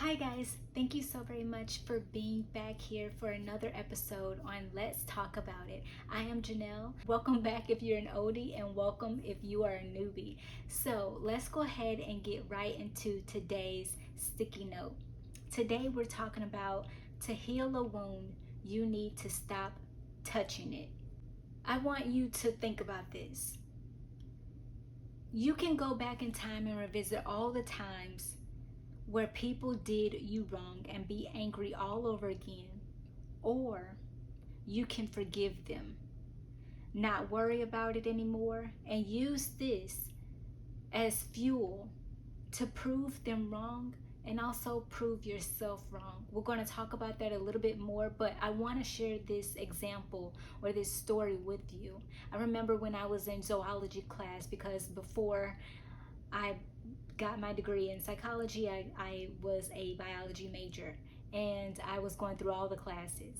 Hi guys, thank you so very much for being back here for another episode on Let's Talk About It. I am Janelle. Welcome back if you're an oldie and welcome if you are a newbie. So let's go ahead and get right into today's sticky note. Today we're talking about to heal a wound, you need to stop touching it. I want you to think about this. You can go back in time and revisit all the times where people did you wrong and be angry all over again, or you can forgive them, not worry about it anymore, and use this as fuel to prove them wrong and also prove yourself wrong. We're going to talk about that a little bit more, but I want to share this example or this story with you. I remember when I was in zoology class, because before I got my degree in psychology, I was a biology major, and I was going through all the classes.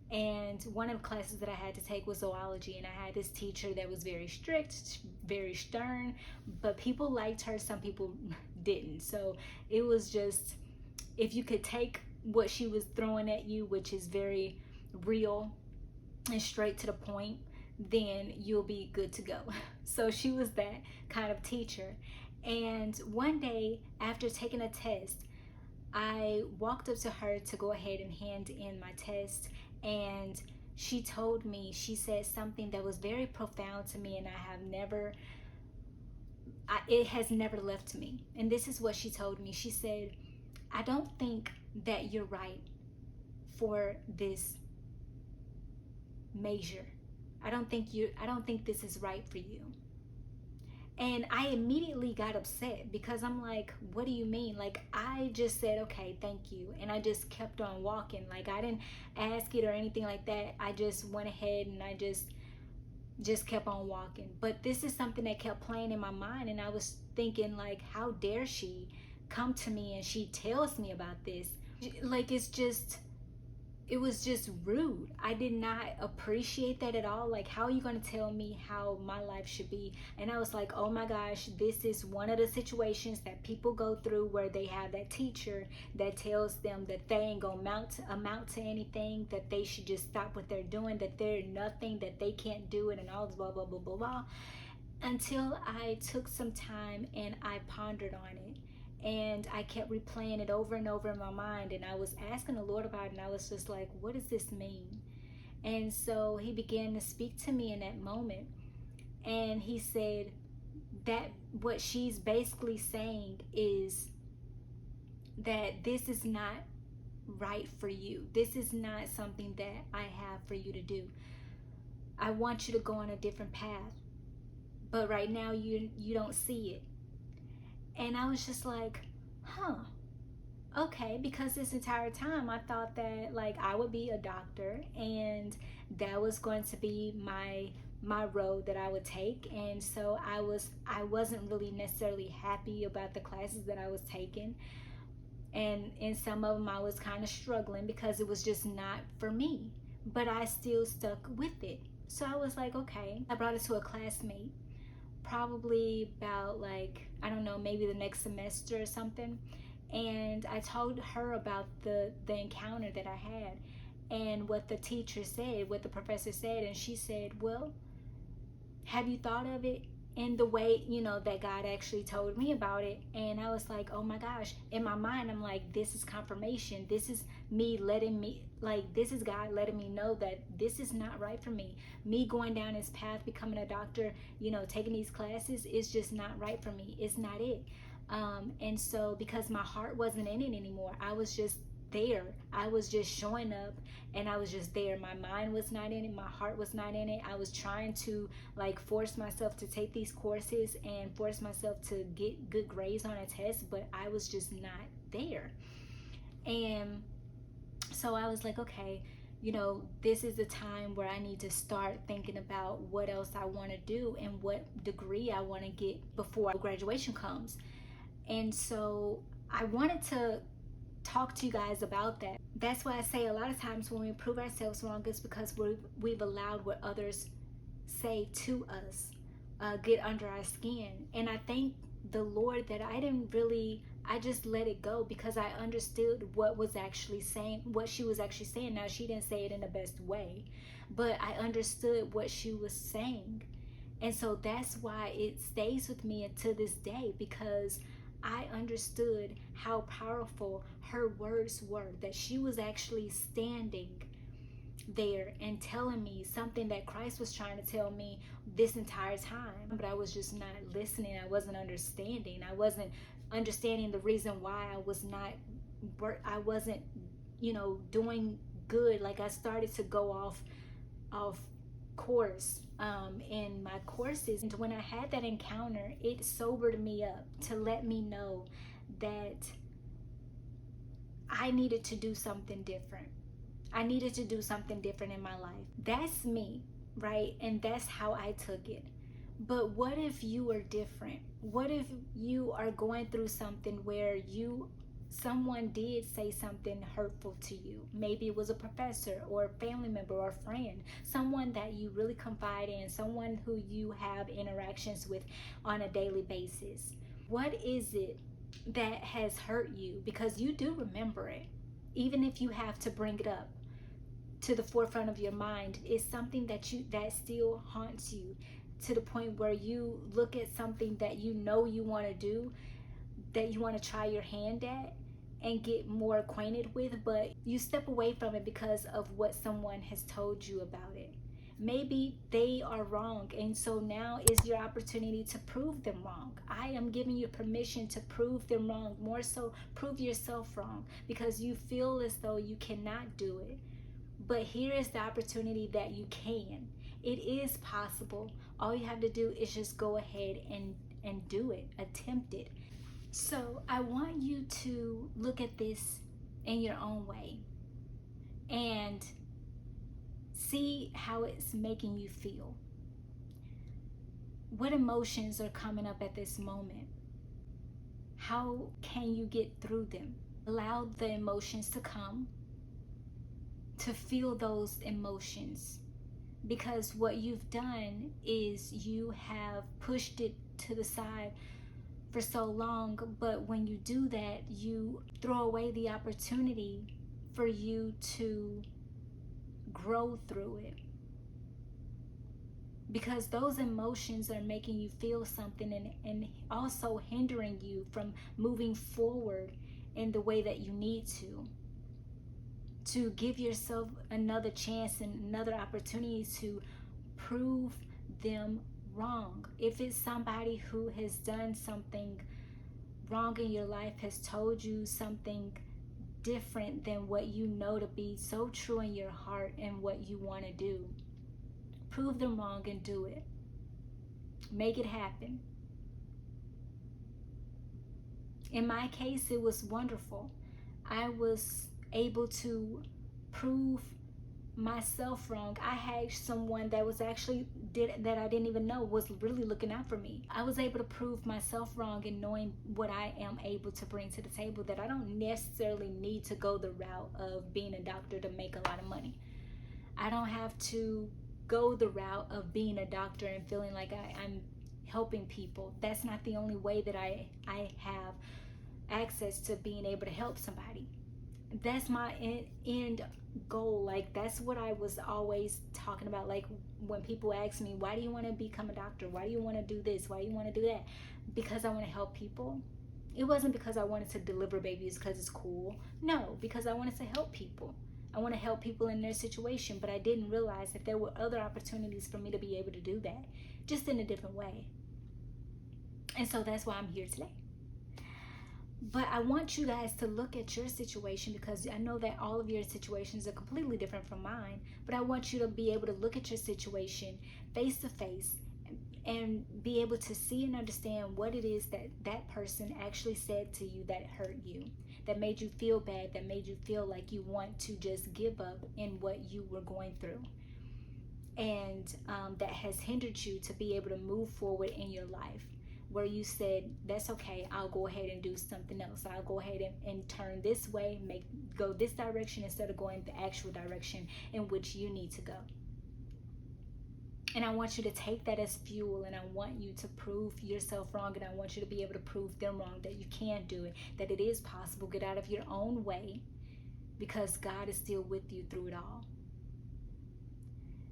And one of the classes that I had to take was zoology, and I had this teacher that was very strict, very stern, but people liked her, some people didn't. So it was just, if you could take what she was throwing at you, which is very real and straight to the point, then you'll be good to go. So she was that kind of teacher. And one day after taking a test, I walked up to her to go ahead and hand in my test, and she told me, she said something that was very profound to me, and it has never left me. And this is what she told me. She said, I don't think that you're right for this measure. I don't think this is right for you. And I immediately got upset, because I'm like, what do you mean? Like, I just said, okay, thank you. And I just kept on walking. Like, I didn't ask it or anything like that. I just went ahead and I just kept on walking. But this is something that kept playing in my mind. And I was thinking, like, how dare she come to me and she tells me about this? Like, it was just rude. I did not appreciate that at all. Like, how are you going to tell me how my life should be? And I was like, oh my gosh, this is one of the situations that people go through, where they have that teacher that tells them that they ain't gonna amount to anything, that they should just stop what they're doing, that they're nothing, that they can't do it, and all this blah blah blah blah blah. Until I took some time and I pondered on it. And I kept replaying it over and over in my mind, and I was asking the Lord about it, and I was just like, what does this mean? And so he began to speak to me in that moment, and he said that what she's basically saying is that this is not right for you. This is not something that I have for you to do. I want you to go on a different path, but right now you don't see it. And I was just like, okay, because this entire time I thought that, like, I would be a doctor, and that was going to be my road that I would take. And so I wasn't really necessarily happy about the classes that I was taking, and in some of them I was kind of struggling because it was just not for me, but I still stuck with it. So I was like, okay. I brought it to a classmate, probably about, like, I don't know, maybe the next semester or something. And I told her about the encounter that I had and what the teacher said, what the professor said. And she said, well, have you thought of it in the way, that God actually told me about it? And I was like, oh my gosh. In my mind, I'm like, this is confirmation. This is this is God letting me know that this is not right for me. Me going down this path, becoming a doctor, taking these classes, is just not right for me. It's not it. And so, because my heart wasn't in it anymore, I was just there. I was just showing up, and I was just there. My mind was not in it. My heart was not in it. I was trying to, like, force myself to take these courses and force myself to get good grades on a test, but I was just not there. And so I was like, okay, this is the time where I need to start thinking about what else I want to do and what degree I want to get before graduation comes. And so I wanted to talk to you guys about that. That's why I say a lot of times when we prove ourselves wrong, it's because we've allowed what others say to us get under our skin. And I thank the Lord that I I just let it go because I understood what she was actually saying. Now, she didn't say it in the best way, but I understood what she was saying. And so that's why it stays with me to this day, because I understood how powerful her words were, that she was actually standing there and telling me something that Christ was trying to tell me this entire time. But I was just not listening. I wasn't understanding. I wasn't understanding the reason why I wasn't, doing good. Like, I started to go off course in my courses. And when I had that encounter, it sobered me up to let me know that I needed to do something different. I needed to do something different in my life. That's me, right? And that's how I took it. But what if you are different? What if you are going through something where someone did say something hurtful to you? Maybe it was a professor or a family member or a friend, someone that you really confide in, someone who you have interactions with on a daily basis. What is it that has hurt you? Because you do remember it, even if you have to bring it up to the forefront of your mind. It's something that still haunts you, to the point where you look at something that you want to do, that you want to try your hand at and get more acquainted with, but you step away from it because of what someone has told you about it. Maybe they are wrong, and so now is your opportunity to prove them wrong. I am giving you permission to prove them wrong. More so, prove yourself wrong, because you feel as though you cannot do it. But here is the opportunity that you can. It is possible. All you have to do is just go ahead and do it. Attempt it. So I want you to look at this in your own way and see how it's making you feel. What emotions are coming up at this moment? How can you get through them? Allow the emotions to come, to feel those emotions, because what you've done is you have pushed it to the side for so long. But when you do that, you throw away the opportunity for you to grow through it, because those emotions are making you feel something and also hindering you from moving forward in the way that you need to give yourself another chance and another opportunity to prove them wrong. If it's somebody who has done something wrong in your life, has told you something different than what you know to be so true in your heart and what you want to do, prove them wrong and do it. Make it happen. In my case, it was wonderful. I was able to prove myself wrong. I had someone that was actually that I didn't even know was really looking out for me. I was able to prove myself wrong in knowing what I am able to bring to the table, that I don't necessarily need to go the route of being a doctor to make a lot of money. I don't have to go the route of being a doctor and feeling like I'm helping people. That's not the only way that I have access to being able to help somebody. That's my end goal. Like, that's what I was always talking about. Like, when people ask me, why do you want to become a doctor? Why do you want to do this? Why do you want to do that? Because I want to help people. It wasn't because I wanted to deliver babies because it's cool. No, because I wanted to help people. I want to help people in their situation, but I didn't realize that there were other opportunities for me to be able to do that, just in a different way. And so that's why I'm here today. But I want you guys to look at your situation, because I know that all of your situations are completely different from mine. But I want you to be able to look at your situation face to face and be able to see and understand what it is that that person actually said to you that hurt you, that made you feel bad, that made you feel like you want to just give up in what you were going through. And that has hindered you to be able to move forward in your life, where you said, that's okay, I'll go ahead and do something else. I'll go ahead and turn this way, go this direction instead of going the actual direction in which you need to go. And I want you to take that as fuel, and I want you to prove yourself wrong, and I want you to be able to prove them wrong, that you can do it, that it is possible. Get out of your own way, because God is still with you through it all.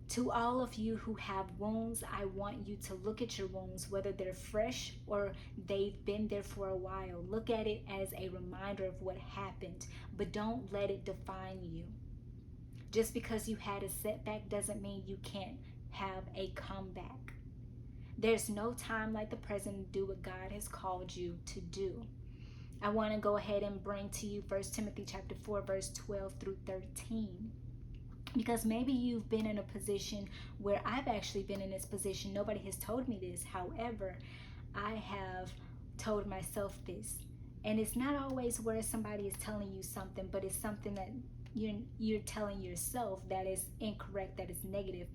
To all of you who have wounds, I want you to look at your wounds, whether they're fresh or they've been there for a while. Look at it as a reminder of what happened, but don't let it define you. Just because you had a setback doesn't mean you can't have a comeback. There's no time like the present to do what God has called you to do. I want to go ahead and bring to you 1 Timothy chapter 4, verse 12 through 13. Because maybe you've been in a position where I've actually been in this position. Nobody has told me this. However, I have told myself this. And it's not always where somebody is telling you something, but it's something that you're telling yourself that is incorrect, that is negative,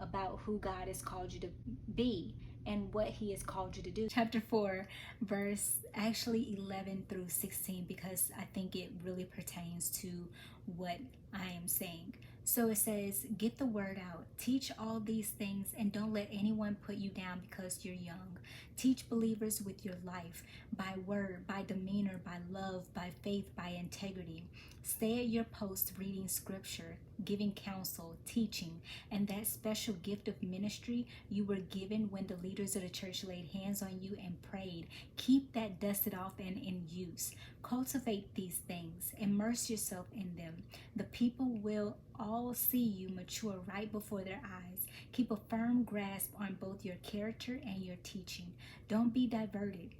about who God has called you to be and what he has called you to do. Chapter 4, verse actually 11 through 16, because I think it really pertains to what I am saying. So it says, get the word out, teach all these things, and don't let anyone put you down because you're young. Teach believers with your life, by word, by demeanor, by love, by faith, by integrity. Stay at your post reading scripture, giving counsel, teaching, and that special gift of ministry you were given when the leaders of the church laid hands on you and prayed. Keep that dusted off and in use. Cultivate these things. Immerse yourself in them. The people will all see you mature right before their eyes. Keep a firm grasp on both your character and your teaching. Don't be diverted.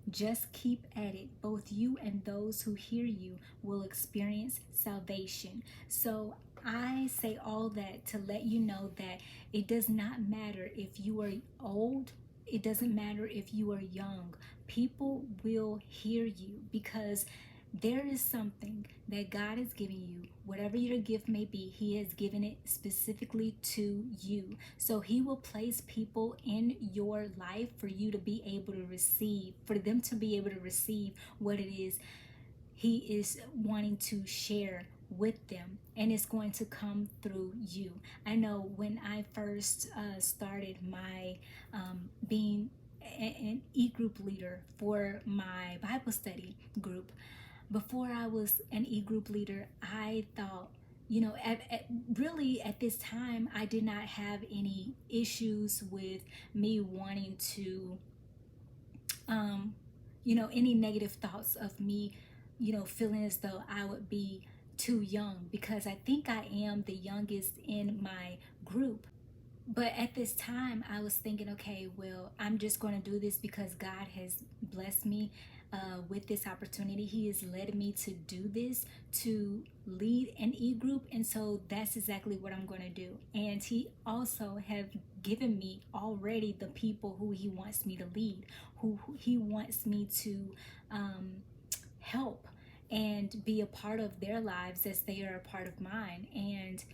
Just keep at it. Both you and those who hear you will experience salvation. So I say all that to let you know that it does not matter if you are old. It doesn't matter if you are young. People will hear you, because there is something that God has given you. Whatever your gift may be, he has given it specifically to you. So he will place people in your life for you to be able to receive, for them to be able to receive what it is he is wanting to share with them, and it's going to come through you. I know when I first started my being an e-group leader for my Bible study group, before I was an e-group leader, I thought, really at this time, I did not have any issues with me wanting to, any negative thoughts of me, feeling as though I would be too young, because I think I am the youngest in my group. But at this time, I was thinking, okay, well, I'm just going to do this because God has blessed me with this opportunity. He has led me to do this, to lead an e-group. And so that's exactly what I'm going to do. And he also have given me already the people who he wants me to lead, who he wants me to help and be a part of their lives as they are a part of mine. And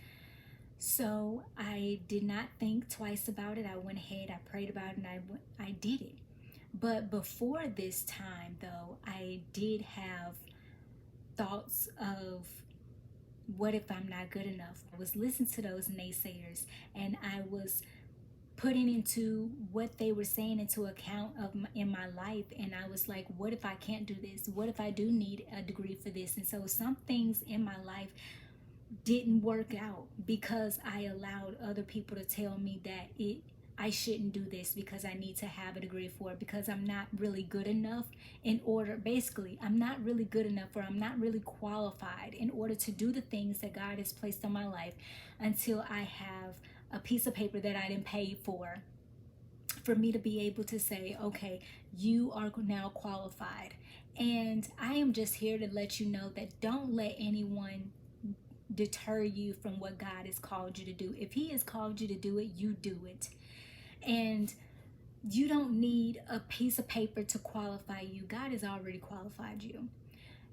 so I did not think twice about it. I went ahead, I prayed about it, and I did it. But before this time, though, I did have thoughts of, what if I'm not good enough? I was listening to those naysayers, and I was putting into what they were saying into account in my life. And I was like, what if I can't do this? What if I do need a degree for this? And so some things in my life didn't work out because I allowed other people to tell me that I shouldn't do this because I need to have a degree for it, because I'm not really good enough I'm not really good enough, or I'm not really qualified in order to do the things that God has placed on my life until I have a piece of paper that I didn't pay for me to be able to say, okay, you are now qualified. And I am just here to let you know that don't let anyone deter you from what God has called you to do. If he has called you to do it, you do it. And you don't need a piece of paper to qualify you. God has already qualified you.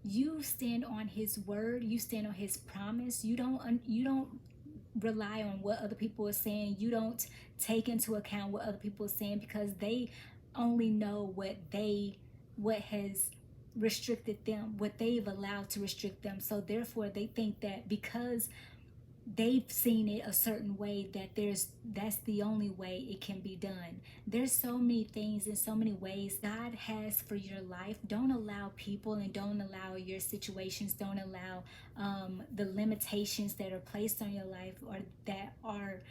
You stand on his word, you stand on his promise. You don't rely on what other people are saying. You don't take into account what other people are saying, because they only know what has restricted them, what they've allowed to restrict them. So therefore they think that because they've seen it a certain way that that's the only way it can be done. There's so many things and so many ways God has for your life. Don't allow people, and don't allow your situations, don't allow the limitations that are placed on your life, or that are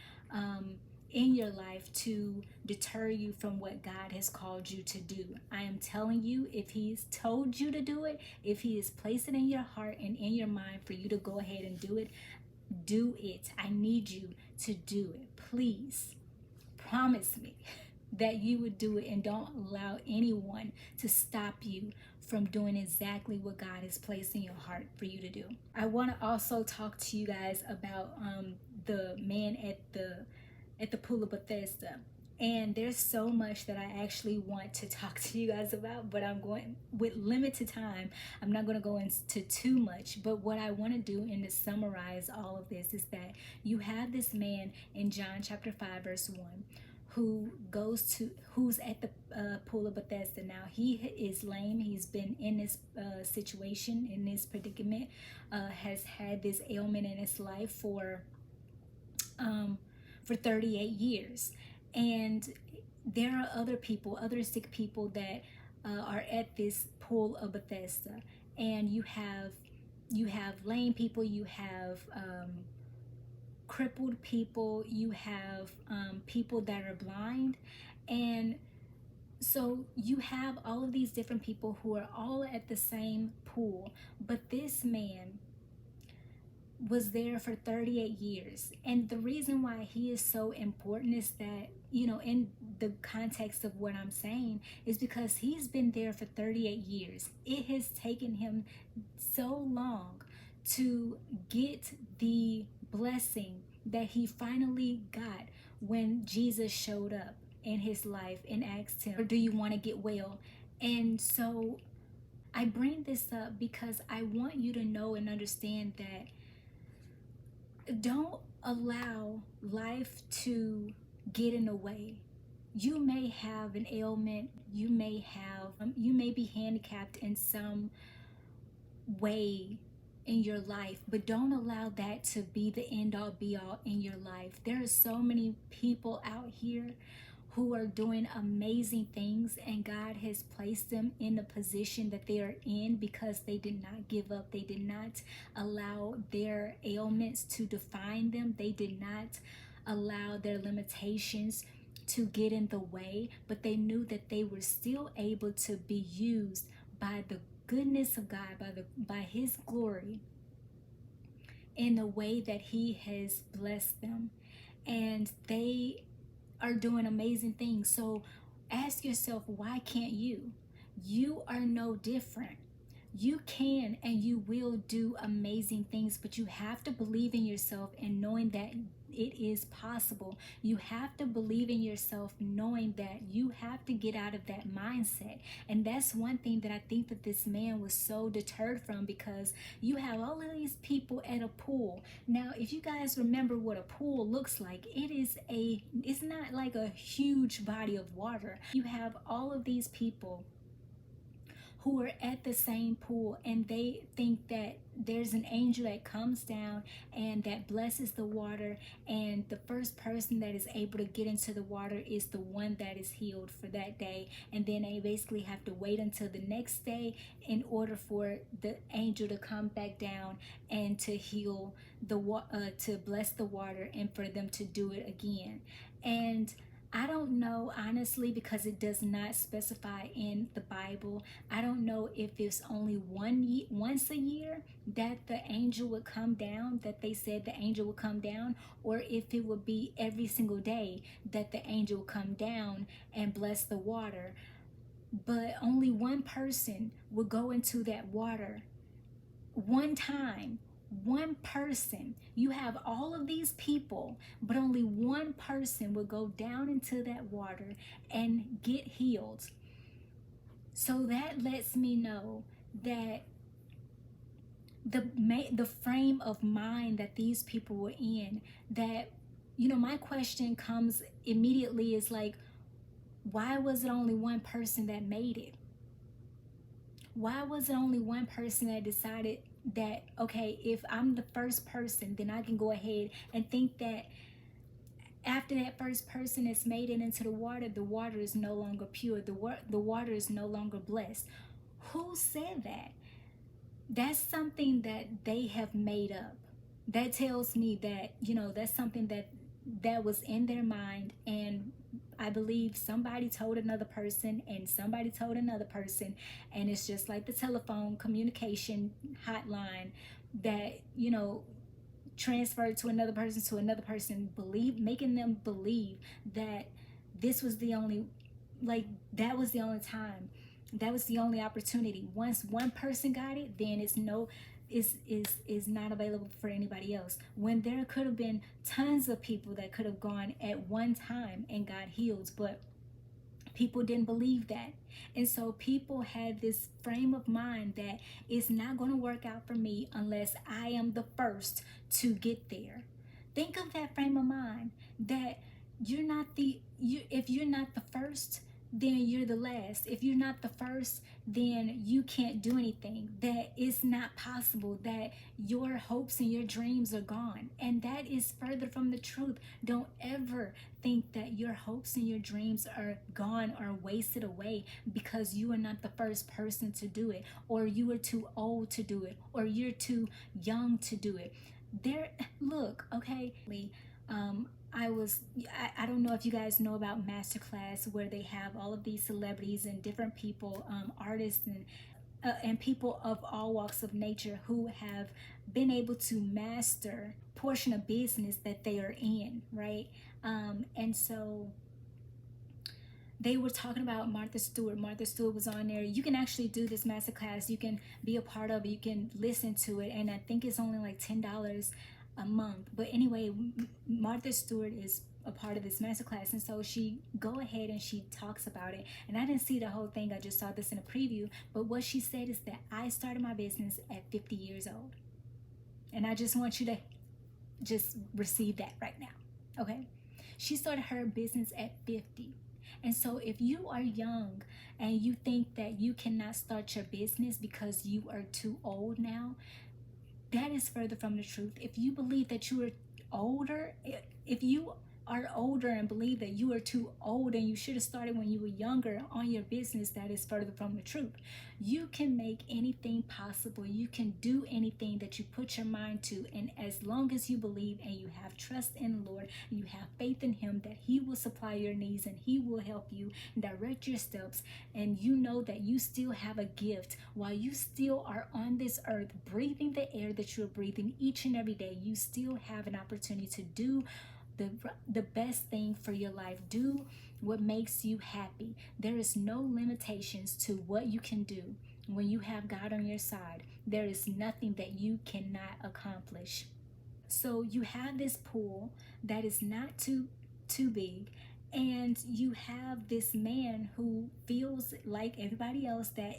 in your life, to deter you from what God has called you to do. I am telling you, if He's told you to do it, if He has placed it in your heart and in your mind for you to go ahead and do it, do it. I need you to do it. Please promise me that you would do it, and don't allow anyone to stop you from doing exactly what God has placed in your heart for you to do. I want to also talk to you guys about the man at the pool of Bethesda. And there's so much that I actually want to talk to you guys about, but I'm going, with limited time, I'm not going to go into too much. But what I want to do, and to summarize all of this, is that you have this man in John chapter 5 verse 1 who's at the pool of Bethesda. Now, he is lame. He's been in this situation, in this predicament, has had this ailment in his life for 38 years. And there are other sick people that are at this pool of Bethesda. And you have lame people, you have crippled people, you have people that are blind. And so you have all of these different people who are all at the same pool. But this man was there for 38 years. And the reason why he is so important is that, in the context of what I'm saying, is because he's been there for 38 years. It has taken him so long to get the blessing that he finally got when Jesus showed up in his life and asked him, "Do you want to get well?" And so I bring this up because I want you to know and understand that don't allow life to get in the way. You may have an ailment, you may be handicapped in some way in your life, but don't allow that to be the end all be all in your life. There are so many people out here who are doing amazing things, and God has placed them in the position that they are in because they did not give up. They did not allow their ailments to define them. They did not allow their limitations to get in the way, but they knew that they were still able to be used by the goodness of God, by His glory, in the way that He has blessed them. And they are doing amazing things. So ask yourself, why can't you? You are no different. You can and you will do amazing things, but you have to believe in yourself and knowing that it is possible. You have to believe in yourself, knowing that you have to get out of that mindset. And that's one thing that I think that this man was so deterred from, because you have all of these people at a pool. Now, if you guys remember what a pool looks like, it's not like a huge body of water. You have all of these people who are at the same pool, and they think that there's an angel that comes down and that blesses the water, and the first person that is able to get into the water is the one that is healed for that day. And then they basically have to wait until the next day in order for the angel to come back down and to heal to bless the water, and for them to do it again. And I don't know, honestly, because it does not specify in the Bible. I don't know if it's only once a year that the angel would come down, that they said the angel would come down, or if it would be every single day that the angel would come down and bless the water. But only one person would go into that water one time. One person. You have all of these people, but only one person will go down into that water and get healed. So that lets me know that the frame of mind that these people were in, that, my question comes immediately is like, why was it only one person that made it? Why was it only one person that decided that, okay, if I'm the first person, then I can go ahead and think that after that first person has made it into the water is no longer pure. The water is no longer blessed. Who said that? That's something that they have made up. That tells me that, that's something that was in their mind, and I believe somebody told another person and somebody told another person, and it's just like the telephone communication hotline that, transferred to another person, making them believe that this was the only, like, that was the only time, that was the only opportunity. Once one person got it, then it's no, is not available for anybody else, when there could have been tons of people that could have gone at one time and got healed, but people didn't believe that. And so people had this frame of mind that it's not going to work out for me unless I am the first to get there. Think of that frame of mind, that if you're not the first, then you're the last. If you're not the first, then you can't do anything. That it's not possible, that your hopes and your dreams are gone. And that is further from the truth. Don't ever think that your hopes and your dreams are gone or wasted away because you are not the first person to do it, or you are too old to do it, or you're too young to do it. There, look, okay. I don't know if you guys know about Masterclass, where they have all of these celebrities and different people, artists and people of all walks of nature, who have been able to master portion of business that they are in, right? And so they were talking about Martha Stewart. Martha Stewart was on there. You can actually do this masterclass. You can be a part of it. You can listen to it, and I think it's only like $10 a month. But anyway, Martha Stewart is a part of this masterclass, and so she go ahead and she talks about it. And I didn't see the whole thing. I just saw this in a preview. But what she said is that I started my business at 50 years old, and I just want you to just receive that right now. Okay, she started her business at 50. And so if you are young and you think that you cannot start your business because you are too old now, that is further from the truth. If you believe that you are older, if you are older and believe that you are too old and you should have started when you were younger on your business, that is further from the truth. You can make anything possible. You can do anything that you put your mind to. And as long as you believe and you have trust in the Lord, you have faith in Him that He will supply your needs and He will help you direct your steps, and you know that you still have a gift while you still are on this earth, breathing the air that you're breathing each and every day, you still have an opportunity to do the best thing for your life. Do what makes you happy. There is no limitations to what you can do when you have God on your side. There is nothing that you cannot accomplish. So you have this pool that is not too big, and you have this man who feels like everybody else that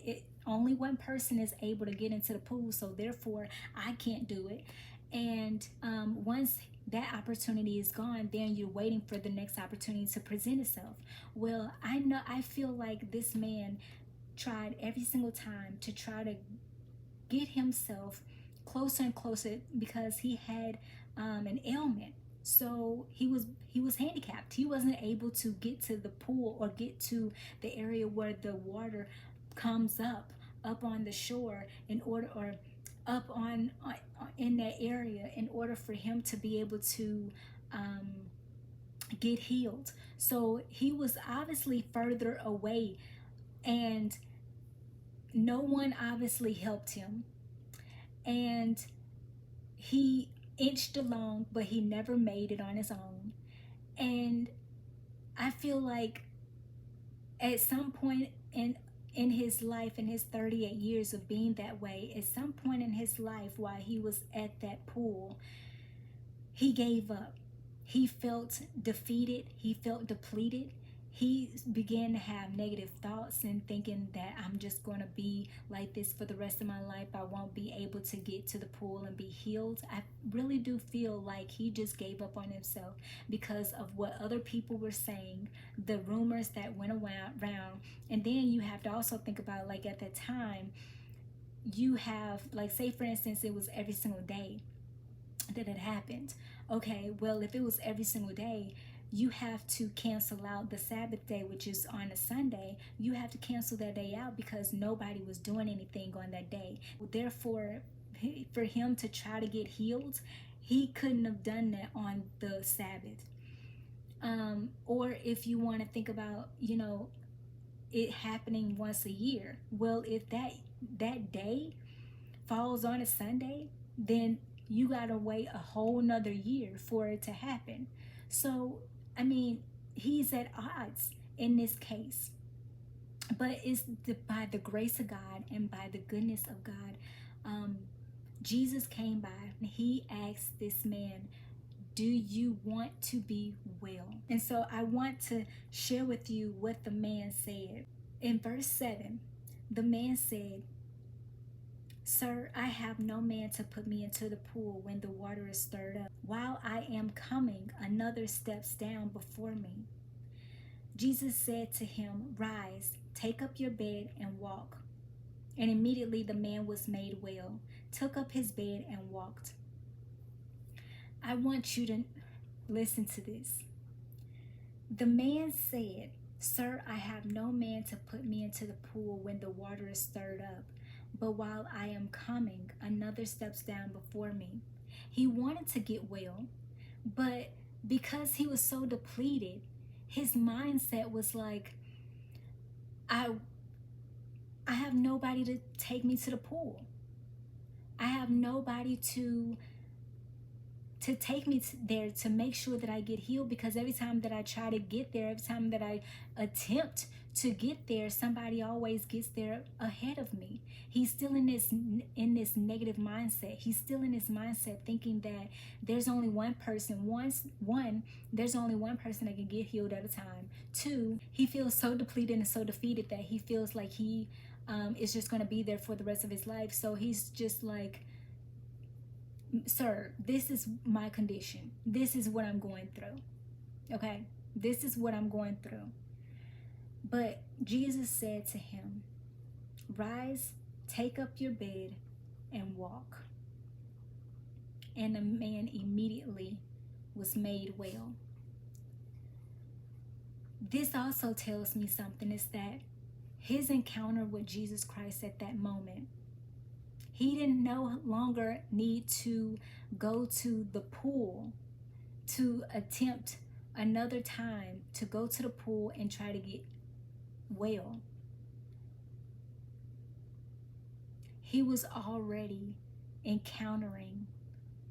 only one person is able to get into the pool, so therefore I can't do it. And once that opportunity is gone, then you're waiting for the next opportunity to present itself. Well, I feel like this man tried every single time to try to get himself closer and closer, because he had an ailment. So he was handicapped. He wasn't able to get to the pool or get to the area where the water comes up on the shore, in order, or up on in that area, in order for him to be able to get healed. So he was obviously further away, and no one obviously helped him. And he inched along, but he never made it on his own. And I feel like at some point in his life, in his 38 years of being that way, at some point in his life while he was at that pool, he gave up. He felt defeated. He felt depleted. He began to have negative thoughts and thinking that I'm just going to be like this for the rest of my life. I won't be able to get to the pool and be healed. I really do feel like he just gave up on himself because of what other people were saying, the rumors that went around. And then you have to also think about, like, at that time, you have, like, say for instance, it was every single day that it happened. Okay, well, if it was every single day, you have to cancel out the Sabbath day, which is on a Sunday. You have to cancel that day out because nobody was doing anything on that day. Therefore, for him to try to get healed, he couldn't have done that on the Sabbath. Or if you want to think about, it happening once a year. Well, if that day falls on a Sunday, then you gotta wait a whole nother year for it to happen. So, I mean, he's at odds in this case. But it's by the grace of God and by the goodness of God. Jesus came by and he asked this man, do you want to be well? And so I want to share with you what the man said. In verse 7, the man said, Sir, I have no man to put me into the pool when the water is stirred up. While I am coming, another steps down before me. Jesus said to him, Rise, take up your bed and walk. And immediately the man was made well, took up his bed and walked. I want you to listen to this. The man said, Sir, I have no man to put me into the pool when the water is stirred up. But while I am coming, another steps down before me. He wanted to get well, but because he was so depleted, his mindset was like, I have nobody to take me to the pool. I have nobody to take me there to make sure that I get healed, because every time that I try to get there, every time that I attempt to get there, somebody always gets there ahead of me. He's still in this negative mindset. He's still in this mindset thinking that there's only one person. One, there's only one person that can get healed at a time. Two, he feels so depleted and so defeated that he feels like he is just going to be there for the rest of his life. So he's just like, Sir, this is my condition. This is what I'm going through. Okay? This is what I'm going through. But Jesus said to him, Rise, take up your bed, and walk. And the man immediately was made well. This also tells me something, is that his encounter with Jesus Christ at that moment, he didn't no longer need to go to the pool to attempt another time to go to the pool and try to get well. He was already encountering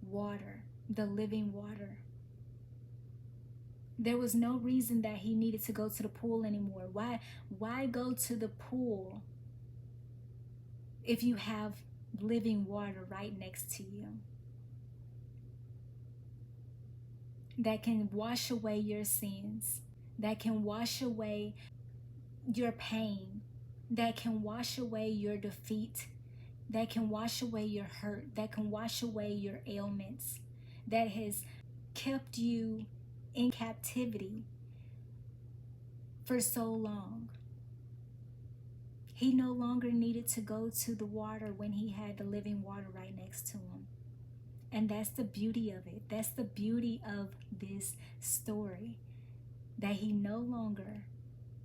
water, the living water. There was no reason that he needed to go to the pool anymore. Why go to the pool if you have living water right next to you that can wash away your sins, that can wash away your pain, that can wash away your defeat, that can wash away your hurt, that can wash away your ailments, that has kept you in captivity for so long? He no longer needed to go to the water when he had the living water right next to him. And that's the beauty of it. That's the beauty of this story, that he no longer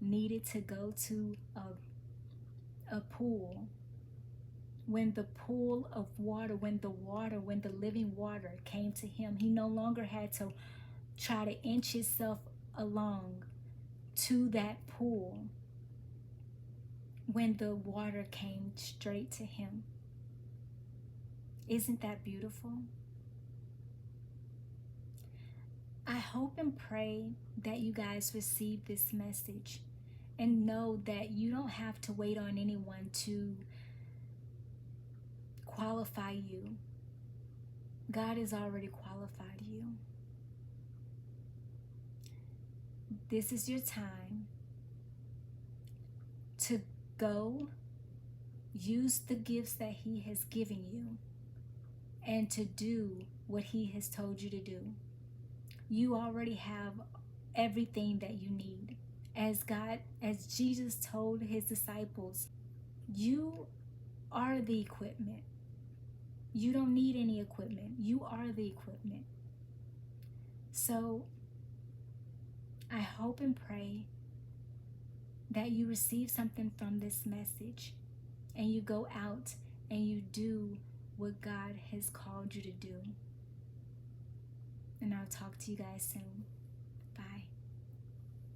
needed to go to a pool when the pool of water, when the living water came to him. He no longer had to try to inch himself along to that pool when the water came straight to him. Isn't that beautiful? I hope and pray that you guys receive this message and know that you don't have to wait on anyone to qualify you. God has already qualified you. This is your time to go use the gifts that he has given you and to do what he has told you to do. You already have everything that you need. As Jesus told his disciples, you are the equipment. You don't need any equipment. You are the equipment. So I hope and pray that you receive something from this message and you go out and you do what God has called you to do. And I'll talk to you guys soon.